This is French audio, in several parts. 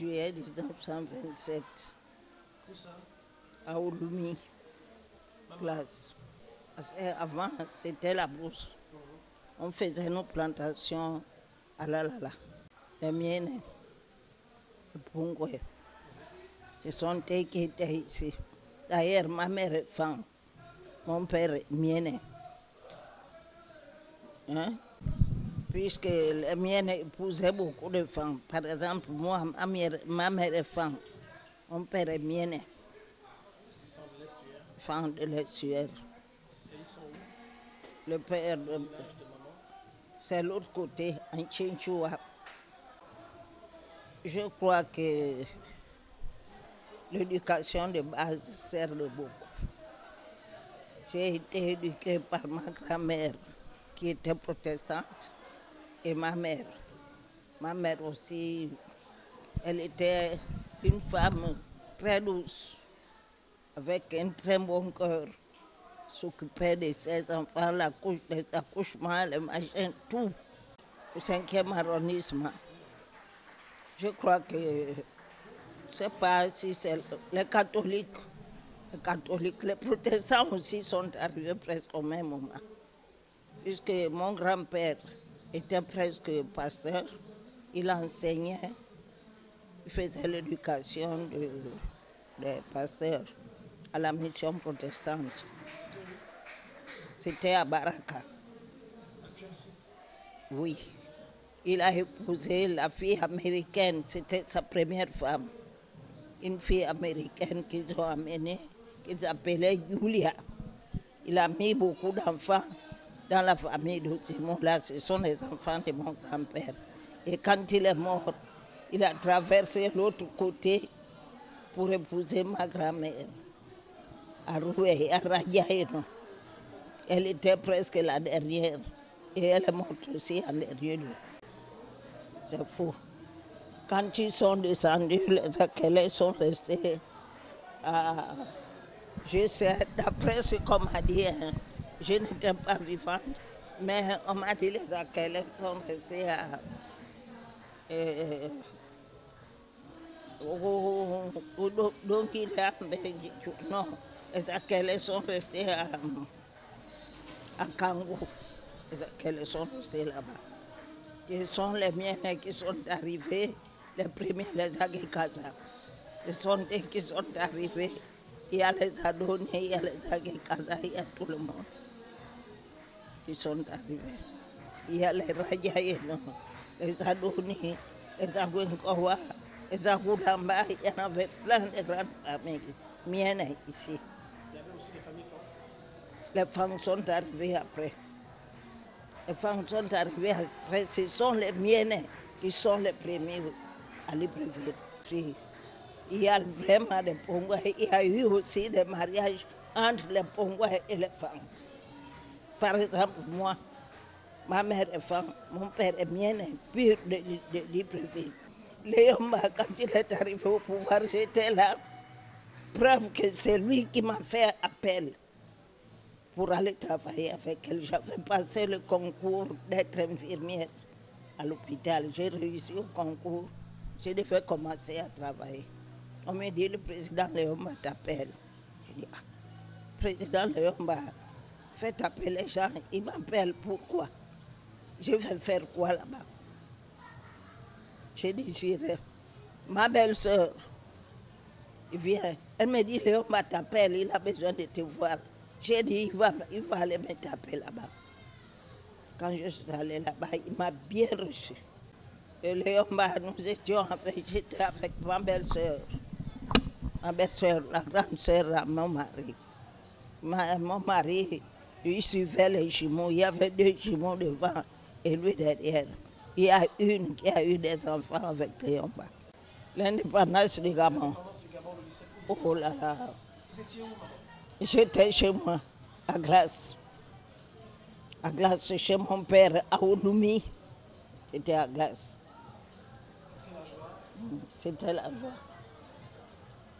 juillet 1927. Où ça? À Ouloumi, place. Parce qu'avant, c'était la brousse. On faisait nos plantations à la. Les miennes, les Pongoué. Ce sont eux qui étaient ici. D'ailleurs, ma mère est femme. Mon père est mienne. Hein? Puisque les miennes épousaient beaucoup de femmes. Par exemple, moi, ma mère est femme. Mon père est mienne. Femme de l'estuaire. Et ils sont où? Le père, Le village de maman? c'est l'autre côté, en Chinchua. Je crois que l'éducation de base sert de beaucoup. J'ai été éduquée par ma grand-mère qui était protestante et ma mère. Ma mère aussi, elle était une femme très douce, avec un très bon cœur, s'occupait de ses enfants, la couche, les accouchements, les machins, tout, au 5e arrondissement. Je crois que, je ne sais pas si c'est les catholiques, les protestants aussi sont arrivés presque au même moment. Puisque mon grand-père était presque pasteur, il enseignait, il faisait l'éducation des pasteurs à la mission protestante. C'était à Baraka. Oui. Il a épousé la fille américaine, c'était sa première femme. Une fille américaine qu'ils ont amenée, qu'ils appelaient Julia. Il a mis beaucoup d'enfants dans la famille de Simon. Là, ce sont les enfants de mon grand-père. Et quand il est mort, il a traversé l'autre côté pour épouser ma grand-mère, à Roué, à Radjaïno. Elle était presque la dernière. Et elle est morte aussi en dernier lieu. C'est fou. Quand ils sont descendus, les Akélés sont restés. Je sais, d'après ce qu'on m'a dit, hein, je n'étais pas vivante, mais on m'a dit que les Akélés sont restés à. Donc il y a. Non, les Akélés sont restés à Kangou. Les Akélés sont restés là-bas. Ce sont les miens qui sont arrivés, les premiers, les Agékaza. Ce sont eux qui sont arrivés. Il y a les Adonais, il y a les Agékaza, il y a tout le monde qui sont arrivés. Il y a les Radjaïno, les Adonais, les Agwenkowa, les Agoulamba, il y en avait plein de grandes familles miennes ici. Il y avait aussi des familles fortes? Les femmes sont arrivées après. Les femmes sont arrivées après, ce sont les miennes qui sont les premiers à Libreville. Si. Il y a vraiment des Pongouais, il y a eu aussi des mariages entre les Pongouais et les femmes. Par exemple, moi, ma mère est femme, mon père est mienne, pur de Libreville. Léon, quand il est arrivé au pouvoir, j'étais là, preuve que c'est lui qui m'a fait appel pour aller travailler avec elle. J'avais passé le concours d'être infirmière à l'hôpital. J'ai réussi au concours. Je devais commencer à travailler. On me dit, le président Léomba t'appelle. Je dis, ah, président Léomba, faites appeler les gens. Il m'appelle, pourquoi? Je vais faire quoi là-bas? J'ai dit, j'irai. Ma belle-sœur, il vient. Elle me dit, Léomba t'appelle, il a besoin de te voir. J'ai dit, il va aller me taper là-bas. Quand je suis allée là-bas, il m'a bien reçu. Et Léomba, nous étions j'étais avec ma belle-sœur. Ma belle-sœur, la grande sœur à mon mari. Mon mari, lui suivait les jumeaux. Il y avait 2 jumeaux devant et lui derrière. Il y a une qui a eu des enfants avec Léomba. L'indépendance du Gabon. Oh là là. Vous étiez où, maman? J'étais chez moi, à Glace. À Glace, chez mon père, à Ouloumi. J'étais à Glace. C'était la joie? C'était la joie.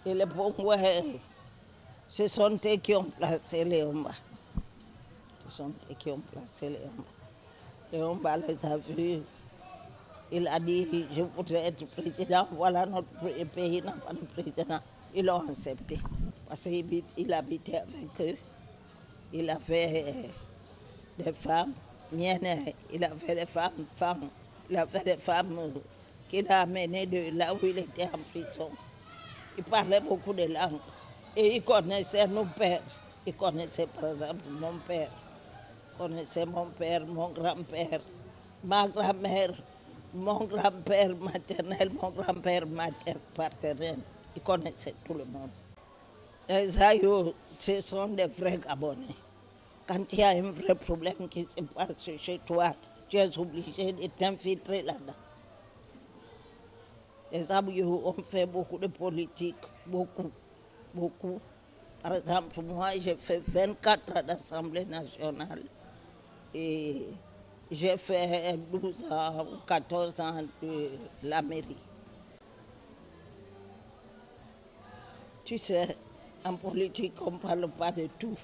Et les Pongouais, ce sont eux qui ont placé Léomba. Ce sont eux qui ont placé Léomba. Léomba les a vus. Il a dit, je voudrais être président, voilà notre pays n'a pas de président. Ils l'ont accepté, parce qu'il habitait avec eux. Il avait des femmes, miennes, il avait des femmes, il avait des femmes qu'il a amenées de là où il était en prison. Il parlait beaucoup de langues et il connaissait nos pères. Il connaissait par exemple mon père, il connaissait mon père, mon grand-père, ma grand-mère, mon grand-père maternel, mon grand-père paternel. Il connaissait tout le monde. Les aïeux, ce sont des vrais Gabonais. Quand il y a un vrai problème qui se passe chez toi, tu es obligé de t'infiltrer là-dedans. Les aïeux ont fait beaucoup de politique, beaucoup, beaucoup. Par exemple, moi, j'ai fait 24 ans d'Assemblée nationale et j'ai fait 12 ans ou 14 ans de la mairie. Tu sais, en politique, on ne parle pas de tout.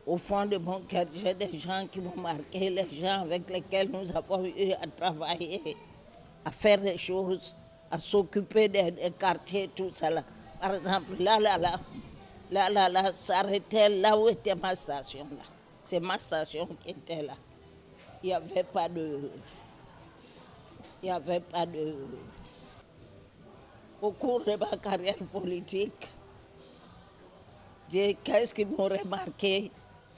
Au fond de mon cœur, j'ai des gens qui m'ont marqué, les gens avec lesquels nous avons eu à travailler, à faire des choses, à s'occuper des quartiers, tout ça là. Par exemple, là, s'arrêtait là où était ma station là. C'est ma station qui était là. Il n'y avait pas de... Au cours de ma carrière politique, qu'est-ce qui m'aurait marqué?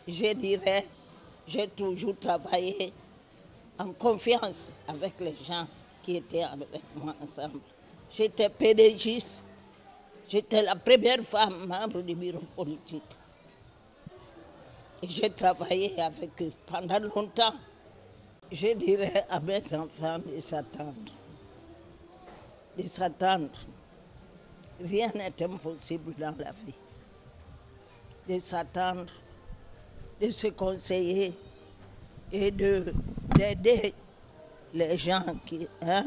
Je dirais, j'ai toujours travaillé en confiance avec les gens qui étaient avec moi ensemble. J'étais PDGiste, j'étais la première femme membre du bureau politique. Et j'ai travaillé avec eux pendant longtemps. Je dirais à mes enfants de s'attendre. Rien n'est impossible dans la vie. De s'attendre, de se conseiller et d'aider les gens qui... Hein,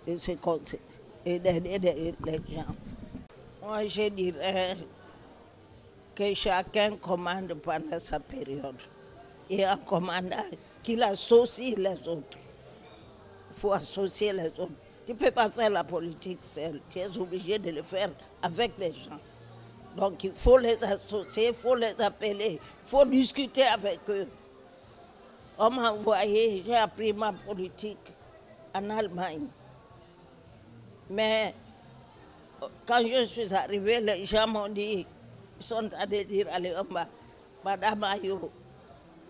de se conseiller et d'aider les gens. Moi, je dirais que chacun commande pendant sa période. Et en commandant, qu'il associe les autres. Il faut associer les autres. Tu ne peux pas faire la politique seule. Tu es obligé de le faire avec les gens. Donc il faut les associer, il faut les appeler, il faut discuter avec eux. On m'a envoyé, j'ai appris ma politique en Allemagne. Mais quand je suis arrivée, les gens m'ont dit, ils sont allés dire, allez, on va, Madame Ayo,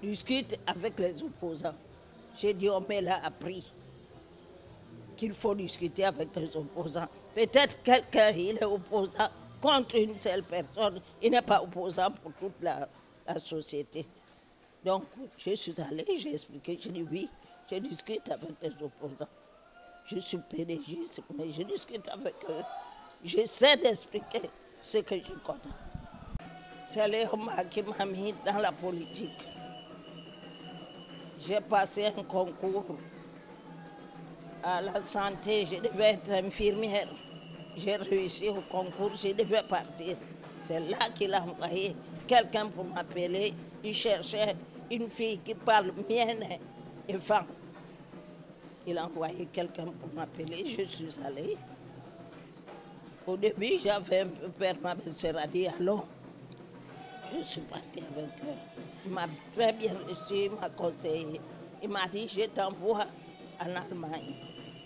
discute avec les opposants. J'ai dit, on me l'a appris qu'il faut discuter avec les opposants. Peut-être quelqu'un, il est opposant contre une seule personne, il n'est pas opposant pour toute la société. Donc, je suis allée, j'ai expliqué, je dis oui, je discute avec les opposants. Je suis PDGiste, mais je discute avec eux. J'essaie d'expliquer ce que je connais. C'est Léoma qui m'a mis dans la politique. J'ai passé un concours à la santé, je devais être infirmière. J'ai réussi au concours, je devais partir. C'est là qu'il a envoyé quelqu'un pour m'appeler. Il cherchait une fille qui parle mienne et femme. Il a envoyé quelqu'un pour m'appeler, je suis allée. Au début, j'avais un peu peur, ma belle-sœur a dit allons. Je suis partie avec elle. Il m'a très bien reçu, il m'a conseillé. Il m'a dit je t'envoie en Allemagne,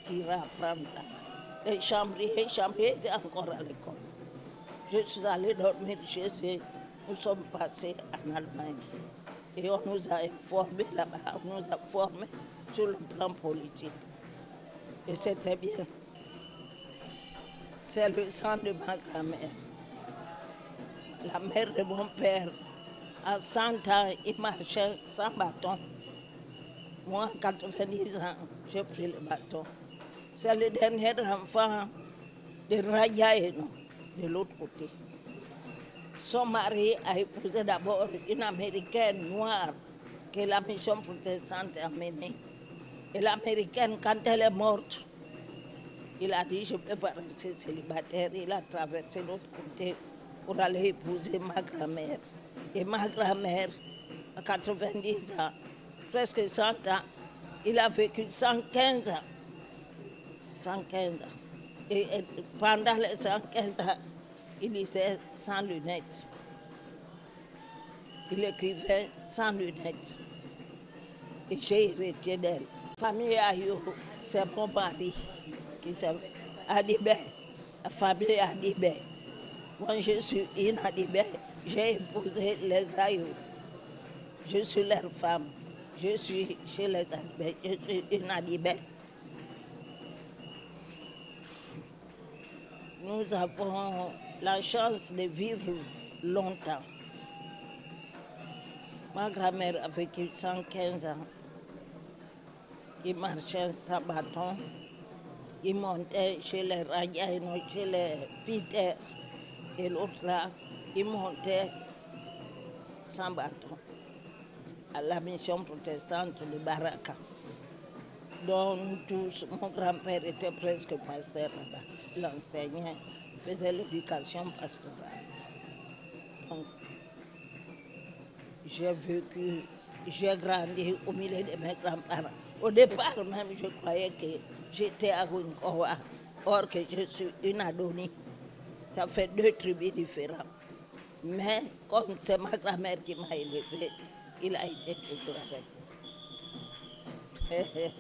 tu iras apprendre là-bas. Les chambriers étaient encore à l'école. Je suis allée dormir chez eux. Nous sommes passés en Allemagne. Et on nous a informés là-bas, on nous a formés sur le plan politique. Et c'est très bien. C'est le sang de ma grand-mère. La mère de mon père, à 100 ans, il marchait sans bâton. Moi, à 90 ans, j'ai pris le bâton. C'est le dernier enfant de Rajaeno, de l'autre côté. Son mari a épousé d'abord une Américaine noire que la mission protestante a menée. Et l'Américaine, quand elle est morte, il a dit, je ne peux pas rester célibataire. Il a traversé l'autre côté pour aller épouser ma grand-mère. Et ma grand-mère, à 90 ans, presque 100 ans, Il a vécu 115 ans. 115 ans. Et pendant les 115 ans, il lisait sans lunettes. Il écrivait sans lunettes. Et j'ai hérité d'elle. Famille Ayou, c'est mon mari qui s'appelle Adibé. La famille Adibé. Moi, je suis une Adibé. J'ai épousé les Ayou. Je suis leur femme. Je suis chez les Adibé. Je suis une Adibé. Nous avons la chance de vivre longtemps. Ma grand-mère a vécu 115 ans. Il marchait sans bâton. Il montait chez les Radiaïnos, chez les Peter. Et l'autre là, il montait sans bâton à la mission protestante de Baraka. Donc nous tous, mon grand-père était presque pasteur là-bas. Il enseignait, faisait l'éducation pastorale. Donc, j'ai vécu, j'ai grandi au milieu de mes grands-parents. Au départ même, je croyais que j'étais à Gunkowa, or que je suis une Adoni. Ça fait deux tribus différentes. Mais comme c'est ma grand-mère qui m'a élevée, il a été toujours avec.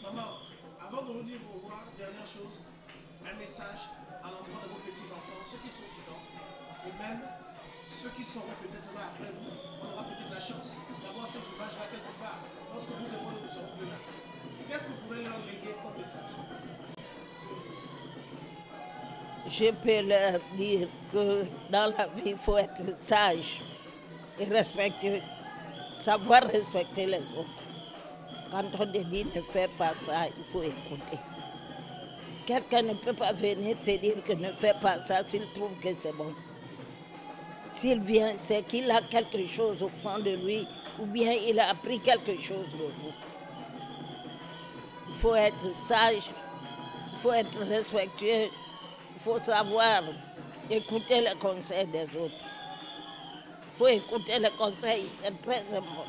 Maman, avant de vous dire au revoir, dernière chose, un message à l'endroit de vos petits-enfants, ceux qui sont vivants, et même ceux qui seront peut-être là après vous. On aura peut-être la chance d'avoir ces images-là quelque part, lorsque vous et moi nous ne serons plus là. Qu'est-ce que vous pouvez leur léguer comme message? Je peux leur dire que dans la vie, il faut être sage et respectueux, savoir respecter les autres. Quand on te dit ne fais pas ça, il faut écouter. Quelqu'un ne peut pas venir te dire que ne fais pas ça s'il trouve que c'est bon. S'il vient, c'est qu'il a quelque chose au fond de lui ou bien il a appris quelque chose de vous. Il faut être sage, il faut être respectueux, il faut savoir écouter les conseils des autres. Il faut écouter les conseils, c'est très important.